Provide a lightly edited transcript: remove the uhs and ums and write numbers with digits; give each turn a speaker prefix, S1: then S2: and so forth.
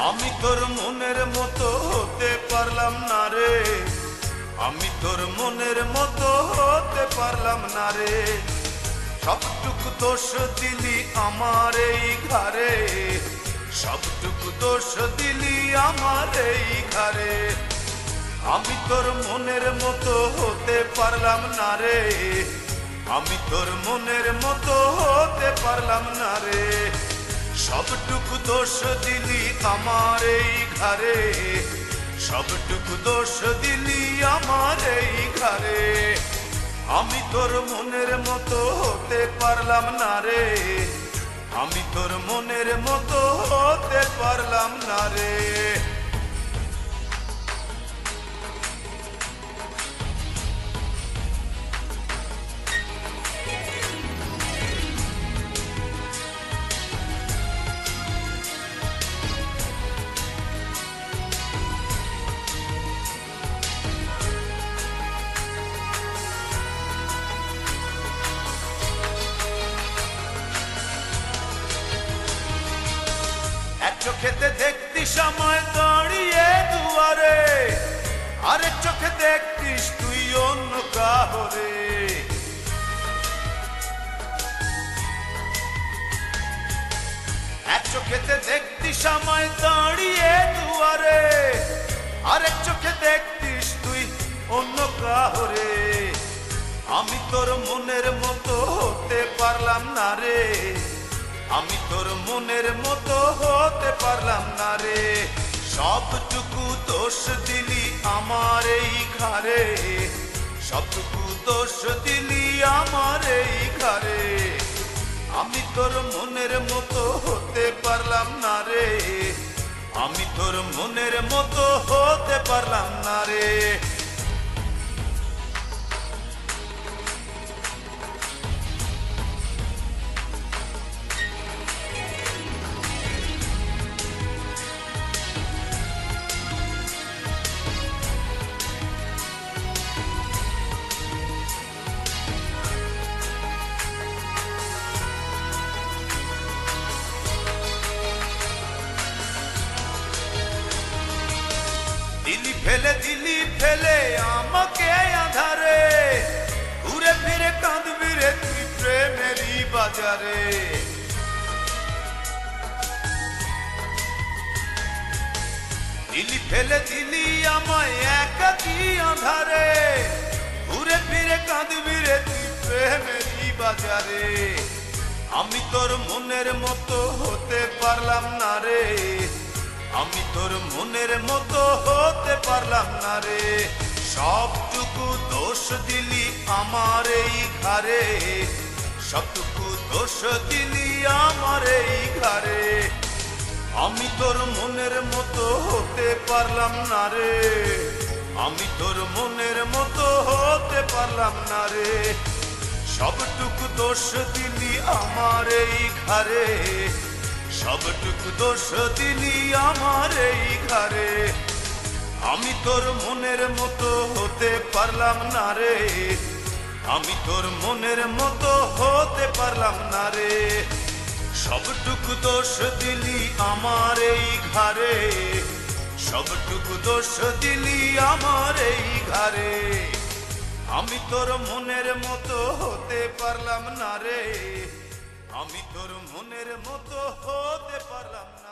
S1: আমি তোর মনের মতো হতে পারলাম না রে, আমি তোর মনের মতো হতে পারলাম না রে। সবটুকু দোষ দিলি আমার এই ঘরে, সবটুকু দোষ দিলি আমার এই ঘরে। আমি তোর মনের মতো হতে পারলাম না রে, আমি তোর মনের মতো হতে পারলাম না রে। সবটুকু দোষ দিলি আমার এই ঘরে, সবটুকু দোষ দিলি আমার এই ঘরে। আমি তোর মনের মতো হতে পারলাম না রে, আমি তোর মনের মতো হতে পারলাম না রে। এক চোখেতে দেখতিস আমায় দাঁড়িয়ে দুয়ারে, আরেক চোখে দেখতিস তুই অন্য কাহরে। এক চোখেতে দেখতিস আমায় দাঁড়িয়ে দুয়ারে, আরেক চোখে দেখতিস তুই অন্য কাহরে। আমি তোর মনের মতো হতে পারলাম না রে, আমি তোর মনের মতো হতে পারলাম না রে। সবটুকু দোষ দিলি আমার এই ঘরে, সবটুকু দোষ দিলি আমার এই ঘরে। আমি তোর মনের মতো হতে পারলাম না রে, আমি তোর মনের মতো হতে পারলাম না রে। দিলি ফেলে আমাকে আধারে, ঘুরে ফিরে কাঁদবি রে তুই প্রেমেরই বাজারে। দিলি ফেলে দিলি আমায় একাকী আধারে, ঘুরে ফিরে কাঁদবি রে তুই প্রেমেরই বাজারে। আমি তোর মনের মতো হতে পারলাম না রে, আমি তোর মনের মতো হতে পারলাম না রে। সবটুকু দোষ দিলি আমার এই ঘরে, সবটুকু দোষ দিলি আমার এই ঘরে। আমি তোর মনের মতো হতে পারলাম না রে, আমি তোর মনের মতো হতে পারলাম না রে। সবটুকু দোষ দিলি আমার এই ঘরে, সবটুকু দোষ দিলি আমার এই ঘরে। আমি তোর মনের মতো হতে পারলাম না রে, আমি তোর মনের মতো হতে পারলাম না রে। সবটুকু দোষ দিলি আমার এই ঘরে, সবটুকু দোষ দিলি আমার এই ঘরে। আমি তোর মনের মতো হতে পারলাম না রে, আমি তোর মনের মতো হতে পারলাম না।